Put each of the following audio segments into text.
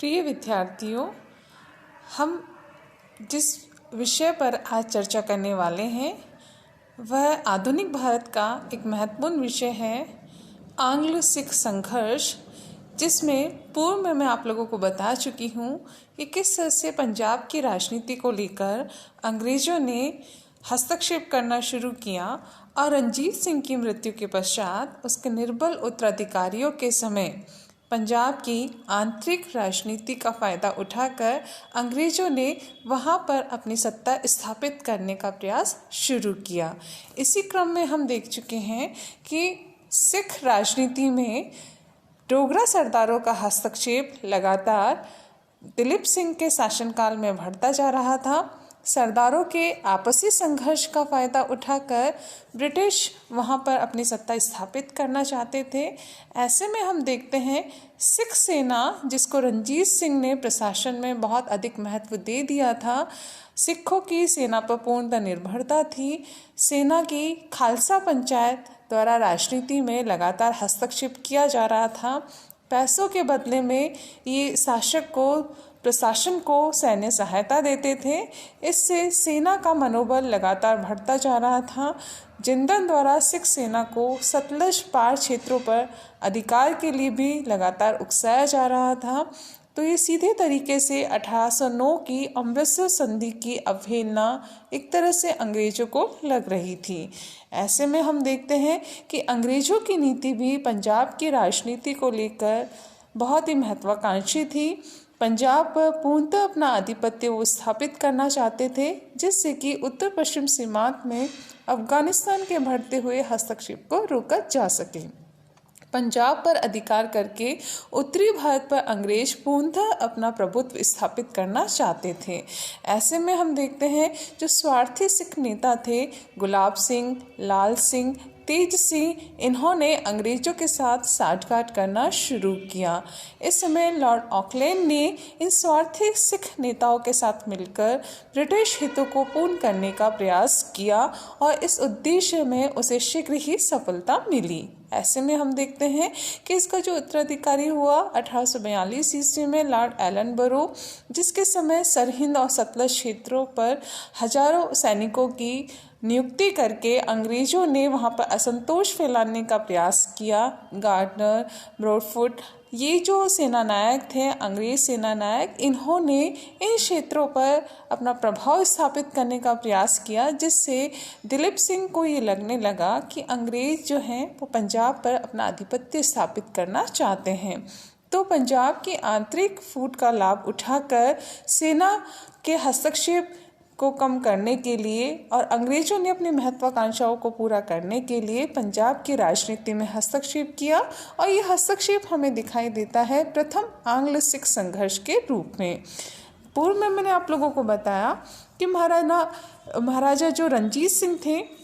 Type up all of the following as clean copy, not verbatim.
प्रिय विद्यार्थियों, हम जिस विषय पर आज चर्चा करने वाले हैं वह आधुनिक भारत का एक महत्वपूर्ण विषय है, आंग्ल सिख संघर्ष, जिसमें पूर्व में मैं आप लोगों को बता चुकी हूँ कि किस तरह से पंजाब की राजनीति को लेकर अंग्रेज़ों ने हस्तक्षेप करना शुरू किया और रणजीत सिंह की मृत्यु के पश्चात उसके निर्बल उत्तराधिकारियों के समय पंजाब की आंतरिक राजनीति का फ़ायदा उठाकर अंग्रेज़ों ने वहाँ पर अपनी सत्ता स्थापित करने का प्रयास शुरू किया। इसी क्रम में हम देख चुके हैं कि सिख राजनीति में डोगरा सरदारों का हस्तक्षेप लगातार दिलीप सिंह के शासनकाल में बढ़ता जा रहा था। सरदारों के आपसी संघर्ष का फ़ायदा उठाकर ब्रिटिश वहाँ पर अपनी सत्ता स्थापित करना चाहते थे। ऐसे में हम देखते हैं सिख सेना, जिसको रणजीत सिंह ने प्रशासन में बहुत अधिक महत्व दे दिया था, सिखों की सेना पर पूर्णतः निर्भरता थी। सेना की खालसा पंचायत द्वारा राजनीति में लगातार हस्तक्षेप किया जा रहा था। पैसों के बदले में ये शासक को, प्रशासन को सैन्य सहायता देते थे। इससे सेना का मनोबल लगातार बढ़ता जा रहा था। जिंदन द्वारा सिख सेना को सतलज पार क्षेत्रों पर अधिकार के लिए भी लगातार उकसाया जा रहा था। तो ये सीधे तरीके से 1809 की अमृतसर संधि की अवहेलना एक तरह से अंग्रेज़ों को लग रही थी। ऐसे में हम देखते हैं कि अंग्रेज़ों की नीति भी पंजाब की राजनीति को लेकर बहुत ही महत्वाकांक्षी थी। पंजाब पर पूर्णतः अपना आधिपत्य वो स्थापित करना चाहते थे, जिससे कि उत्तर पश्चिम सीमांत में अफगानिस्तान के बढ़ते हुए हस्तक्षेप को रोका जा सके। पंजाब पर अधिकार करके उत्तरी भारत पर अंग्रेज पूर्णतः अपना प्रभुत्व स्थापित करना चाहते थे। ऐसे में हम देखते हैं जो स्वार्थी सिख नेता थे, गुलाब सिंह, लाल सिंह, तेज सिंह, इन्होंने अंग्रेज़ों के साथ साठगांठ करना शुरू किया। इस समय लॉर्ड ऑकलैंड ने इन स्वार्थी सिख नेताओं के साथ मिलकर ब्रिटिश हितों को पूर्ण करने का प्रयास किया और इस उद्देश्य में उसे शीघ्र ही सफलता मिली। ऐसे में हम देखते हैं कि इसका जो उत्तराधिकारी हुआ 1842 ईस्वी में लॉर्ड एलनबरो, जिसके समय सरहिंद और सतलज क्षेत्रों पर हजारों सैनिकों की नियुक्ति करके अंग्रेज़ों ने वहाँ पर असंतोष फैलाने का प्रयास किया। गार्डनर, ब्रॉडफुट, ये जो सेनानायक थे, अंग्रेज़ सेनानायक, इन्होंने इन क्षेत्रों पर अपना प्रभाव स्थापित करने का प्रयास किया, जिससे दिलीप सिंह को ये लगने लगा कि अंग्रेज़ जो हैं वो पंजाब पर अपना आधिपत्य स्थापित करना चाहते हैं। तो पंजाब की आंतरिक फूट का लाभ उठाकर सेना के हस्तक्षेप को कम करने के लिए और अंग्रेज़ों ने अपनी महत्वाकांक्षाओं को पूरा करने के लिए पंजाब की राजनीति में हस्तक्षेप किया और ये हस्तक्षेप हमें दिखाई देता है प्रथम आंग्ल सिख संघर्ष के रूप में। पूर्व में मैंने आप लोगों को बताया कि महाराजा जो रणजीत सिंह थे,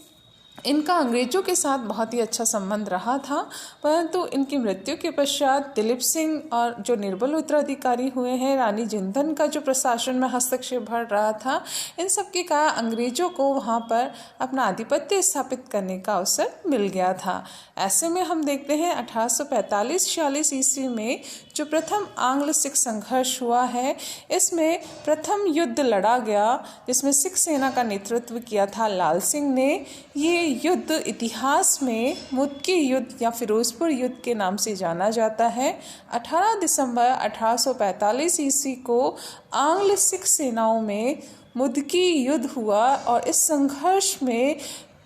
इनका अंग्रेज़ों के साथ बहुत ही अच्छा संबंध रहा था, परंतु इनकी मृत्यु के पश्चात दिलीप सिंह और जो निर्बल उत्तराधिकारी हुए हैं, रानी जिंदन का जो प्रशासन में हस्तक्षेप बढ़ रहा था, इन सब के कारण अंग्रेज़ों को वहाँ पर अपना आधिपत्य स्थापित करने का अवसर मिल गया था। ऐसे में हम देखते हैं 1845-46 ईस्वी में जो प्रथम आंग्ल सिख संघर्ष हुआ है, इसमें प्रथम युद्ध लड़ा गया, जिसमें सिख सेना का नेतृत्व किया था लाल सिंह ने। ये युद्ध इतिहास में मुद्की युद्ध या फिरोजपुर युद्ध के नाम से जाना जाता है। 18 दिसंबर 1845 ईस्वी को आंग्ल सिख सेनाओं में मुद्की युद्ध हुआ और इस संघर्ष में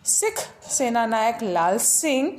सिख सेनानायक लाल सिंह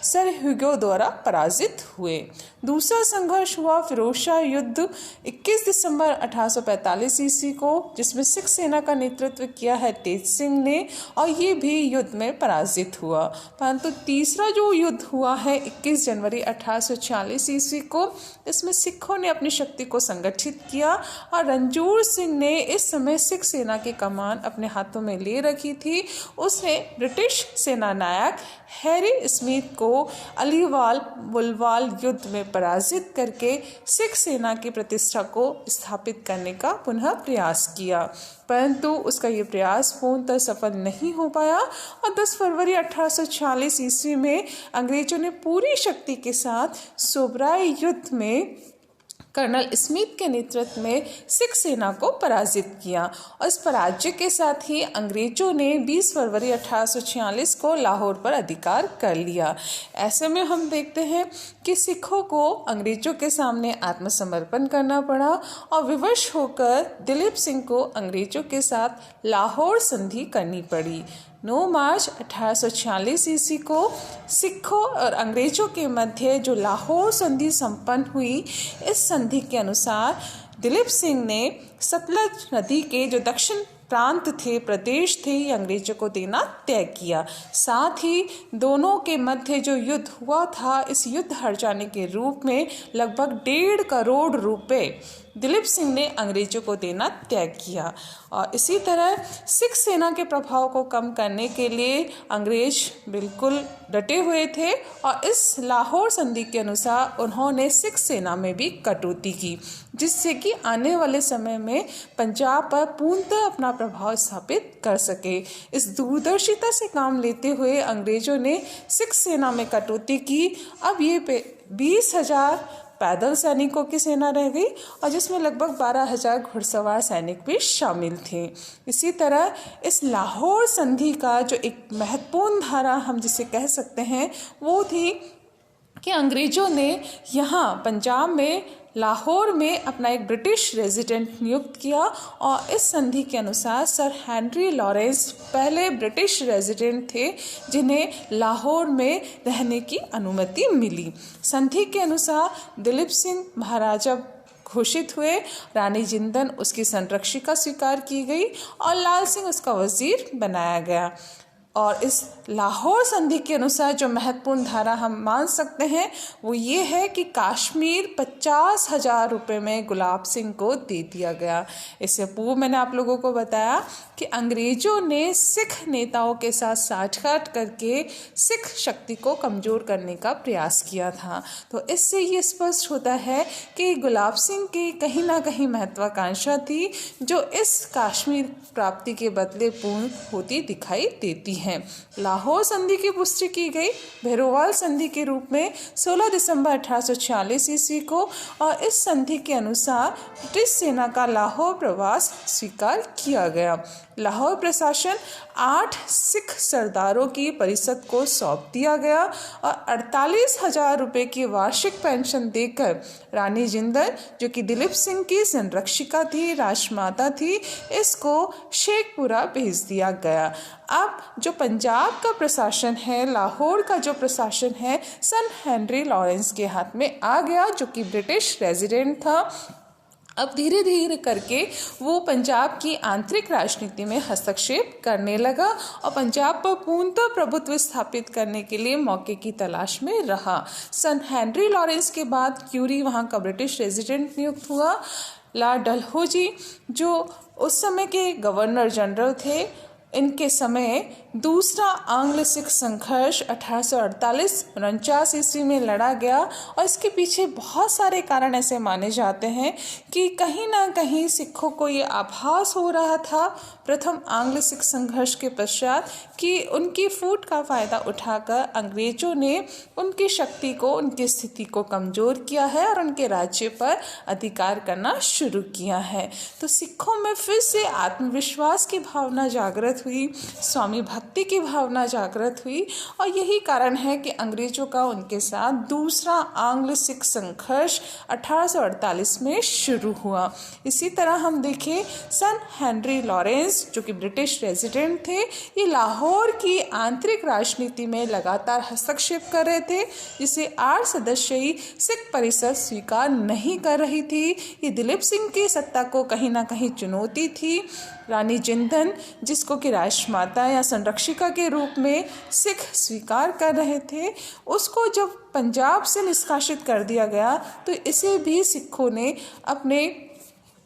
सर ह्यूगो द्वारा पराजित हुए। दूसरा संघर्ष हुआ फिरोजशाह युद्ध 21 दिसंबर 1845 ईस्वी को, जिसमें सिख सेना का नेतृत्व किया है तेज सिंह ने और ये भी युद्ध में पराजित हुआ। परंतु तीसरा जो युद्ध हुआ है 21 जनवरी 1846 ईस्वी को, इसमें सिखों ने अपनी शक्ति को संगठित किया और रंजूर सिंह ने इस समय सिख सेना की कमान अपने हाथों में ले रखी थी। उसने ब्रिटिश सेनानायक हैरी स्मिथ को अलीवाल बुलवाल युद्ध में पराजित करके सिख सेना की प्रतिष्ठा को स्थापित करने का पुनः प्रयास किया, परंतु उसका ये प्रयास पूर्णतः सफल नहीं हो पाया और 10 फरवरी 1840 ईस्वी में अंग्रेजों ने पूरी शक्ति के साथ सोबराय युद्ध में कर्नल स्मिथ के नेतृत्व में सिख सेना को पराजित किया और इस पराजय के साथ ही अंग्रेजों ने 20 फरवरी 1846 को लाहौर पर अधिकार कर लिया। ऐसे में हम देखते हैं कि सिखों को अंग्रेजों के सामने आत्मसमर्पण करना पड़ा और विवश होकर दिलीप सिंह को अंग्रेजों के साथ लाहौर संधि करनी पड़ी। 9 मार्च 1846 ईस्वी को सिखों और अंग्रेजों के मध्य जो लाहौर संधि संपन्न हुई, इस संधि के अनुसार दिलीप सिंह ने सतलज नदी के जो दक्षिण प्रांत थे, प्रदेश थे, अंग्रेजों को देना तय किया। साथ ही दोनों के मध्य जो युद्ध हुआ था, इस युद्ध हार जाने के रूप में लगभग 1.5 करोड़ रुपए दिलीप सिंह ने अंग्रेजों को देना तय किया। और इसी तरह सिख सेना के प्रभाव को कम करने के लिए अंग्रेज बिल्कुल डटे हुए थे और इस लाहौर संधि के अनुसार उन्होंने सिख सेना में भी कटौती की, जिससे कि आने वाले समय में पंजाब पर पूर्णतः अपना प्रभाव स्थापित कर सके। इस दूरदर्शिता से काम लेते हुए अंग्रेजों ने सिख सेना में कटौती की। अब ये 20,000 पैदल सैनिकों की सेना रह गई और जिसमें लगभग 12,000 घुड़सवार सैनिक भी शामिल थे। इसी तरह इस लाहौर संधि का जो एक महत्वपूर्ण धारा हम जिसे कह सकते हैं, वो थी कि अंग्रेजों ने यहाँ पंजाब में लाहौर में अपना एक ब्रिटिश रेजिडेंट नियुक्त किया और इस संधि के अनुसार सर हेनरी लॉरेंस पहले ब्रिटिश रेजिडेंट थे जिन्हें लाहौर में रहने की अनुमति मिली। संधि के अनुसार दिलीप सिंह महाराजा घोषित हुए, रानी जिंदन उसकी संरक्षिका स्वीकार की गई और लाल सिंह उसका वजीर बनाया गया। और इस लाहौर संधि के अनुसार जो महत्वपूर्ण धारा हम मान सकते हैं वो ये है कि कश्मीर 50,000 रुपये में गुलाब सिंह को दे दिया गया। इससे पूर्व मैंने आप लोगों को बताया कि अंग्रेजों ने सिख नेताओं के साथ साठगांठ करके सिख शक्ति को कमज़ोर करने का प्रयास किया था। तो इससे ये स्पष्ट होता है कि गुलाब सिंह की कहीं ना कहीं महत्वाकांक्षा थी जो इस कश्मीर प्राप्ति के बदले पूर्ण होती दिखाई देती है। लाहौर संधि की पुष्टि की गई भैरोवाल संधि के रूप में 16 दिसंबर 1846 ईस्वी को और इस संधि के अनुसार ब्रिटिश सेना का लाहौर प्रवास स्वीकार किया गया। लाहौर प्रशासन 8 सिख सरदारों की परिषद को सौंप दिया गया और 48,000 रुपये की वार्षिक पेंशन देकर रानी जिंदल जो कि दिलीप सिंह की संरक्षिका थी, राजमाता थी, इसको शेखपुरा भेज दिया गया। अब जो पंजाब का प्रशासन है, लाहौर का जो प्रशासन है, सर हेनरी लॉरेंस के हाथ में आ गया जो कि ब्रिटिश रेजिडेंट था। अब धीरे धीरे करके वो पंजाब की आंतरिक राजनीति में हस्तक्षेप करने लगा और पंजाब पर पूर्णतः प्रभुत्व स्थापित करने के लिए मौके की तलाश में रहा। सन हेनरी लॉरेंस के बाद क्यूरी वहाँ का ब्रिटिश रेजिडेंट नियुक्त हुआ। लॉर्ड डलहौजी जो उस समय के गवर्नर जनरल थे, इनके समय दूसरा आंग्ल सिख संघर्ष 1848-49 ईस्वी में लड़ा गया और इसके पीछे बहुत सारे कारण ऐसे माने जाते हैं कि कहीं ना कहीं सिखों को ये आभास हो रहा था प्रथम आंग्ल सिख संघर्ष के पश्चात कि उनकी फूट का फ़ायदा उठाकर अंग्रेजों ने उनकी शक्ति को, उनकी स्थिति को कमज़ोर किया है और उनके राज्य पर अधिकार करना शुरू किया है। तो सिखों में फिर से आत्मविश्वास की भावना जागृत हुई, स्वामी भक्ति की भावना जागृत हुई और यही कारण है कि अंग्रेजों का उनके साथ दूसरा आंग्ल सिख संघर्ष 1848 में शुरू हुआ। इसी तरह हम देखें सन हेनरी लॉरेंस जो कि ब्रिटिश रेजिडेंट थे, ये लाहौर की आंतरिक राजनीति में लगातार हस्तक्षेप कर रहे थे जिसे 8 सदस्यीय सिख परिषद स्वीकार नहीं कर रही थी। ये दिलीप सिंह की सत्ता को कहीं ना कहीं चुनौती थी। रानी जिंदन जिसको कि राजमाता या संरक्षिका के रूप में सिख स्वीकार कर रहे थे, उसको जब पंजाब से निष्कासित कर दिया गया तो इसे भी सिखों ने अपने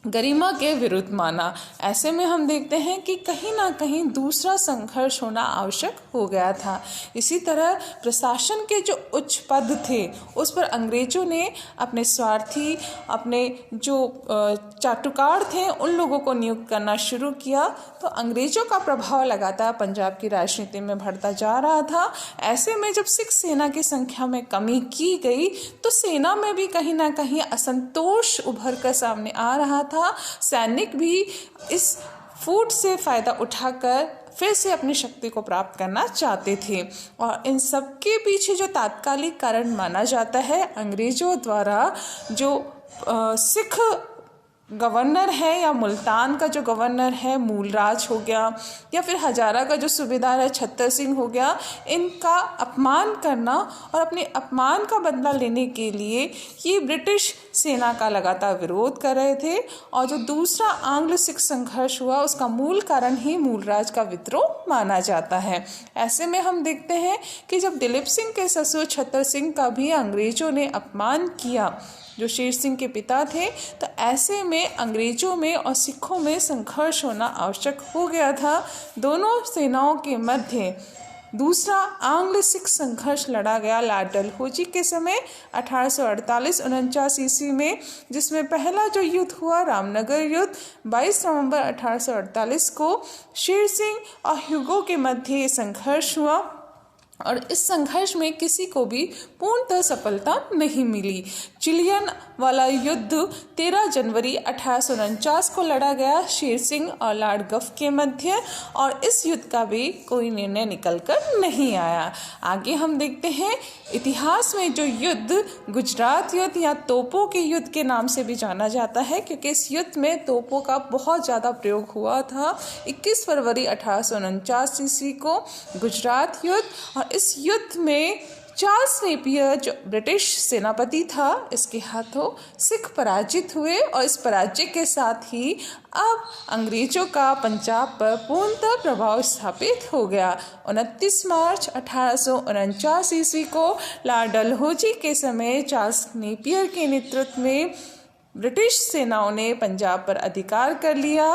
गरिमा के विरुद्ध माना। ऐसे में हम देखते हैं कि कहीं ना कहीं दूसरा संघर्ष होना आवश्यक हो गया था। इसी तरह प्रशासन के जो उच्च पद थे उस पर अंग्रेजों ने अपने स्वार्थी, अपने जो चाटुकार थे उन लोगों को नियुक्त करना शुरू किया। तो अंग्रेजों का प्रभाव लगातार पंजाब की राजनीति में बढ़ता जा रहा था। ऐसे में जब सिख सेना की संख्या में कमी की गई तो सेना में भी कहीं ना कहीं असंतोष उभर कर सामने आ रहा था। सैनिक भी इस फूट से फायदा उठाकर फिर से अपनी शक्ति को प्राप्त करना चाहते थे। और इन सब के पीछे जो तात्कालिक कारण माना जाता है, अंग्रेजों द्वारा जो सिख गवर्नर है या मुल्तान का जो गवर्नर है मूलराज हो गया, या फिर हजारा का जो सूबेदार है छत्तर सिंह हो गया, इनका अपमान करना और अपने अपमान का बदला लेने के लिए ये ब्रिटिश सेना का लगातार विरोध कर रहे थे। और जो दूसरा आंग्ल सिख संघर्ष हुआ उसका मूल कारण ही मूलराज का विद्रोह माना जाता है। ऐसे में हम देखते हैं कि जब दिलीप सिंह के ससुर छत्तर सिंह का भी अंग्रेजों ने अपमान किया, जो शेर सिंह के पिता थे, तो ऐसे में अंग्रेजों में और सिखों में संघर्ष होना आवश्यक हो गया था। दोनों सेनाओं के मध्य दूसरा आंग्ल सिख संघर्ष लड़ा गया लॉर्ड डलहौजी के समय 1848-49 ईस्वी में, जिसमें पहला जो युद्ध हुआ रामनगर युद्ध 22 नवंबर 1848 को शेर सिंह और ह्यूगो के मध्य ये संघर्ष हुआ। और इस संघर्ष में किसी को भी पूर्णतः सफलता नहीं मिली। चिलियन वाला युद्ध 13 जनवरी 1849 को लड़ा गया शेर सिंह और लॉर्ड गफ के मध्य, और इस युद्ध का भी कोई निर्णय निकलकर नहीं आया। आगे हम देखते हैं इतिहास में जो युद्ध गुजरात युद्ध या तोपों के युद्ध के नाम से भी जाना जाता है, क्योंकि इस युद्ध में तोपों का बहुत ज़्यादा प्रयोग हुआ था। 21 फरवरी 1849 ईस्वी को गुजरात युद्ध, और इस युद्ध में चार्ल्स नेपियर जो ब्रिटिश सेनापति था, इसके हाथों सिख पराजित हुए। और इस पराजय के साथ ही अब अंग्रेजों का पंजाब पर पूर्णतः प्रभाव स्थापित हो गया। 29 मार्च 1849 ईस्वी को लॉर्ड डलहौजी के समय चार्ल्स नेपियर के नेतृत्व में ब्रिटिश सेनाओं ने पंजाब पर अधिकार कर लिया।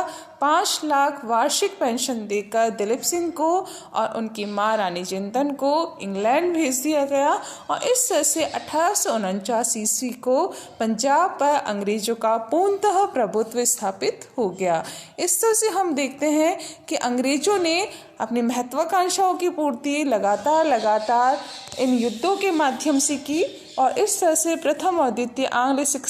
5 लाख वार्षिक पेंशन देकर दिलीप सिंह को और उनकी मां रानी जिंदन को इंग्लैंड भेज दिया गया। और इस तरह से 1849 ईस्वी को पंजाब पर अंग्रेजों का पूर्णतः प्रभुत्व स्थापित हो गया। इस तरह से हम देखते हैं कि अंग्रेजों ने अपनी महत्वाकांक्षाओं की पूर्ति लगातार इन युद्धों के माध्यम से की, और इस तरह से प्रथम और द्वितीय आंग्ल सिख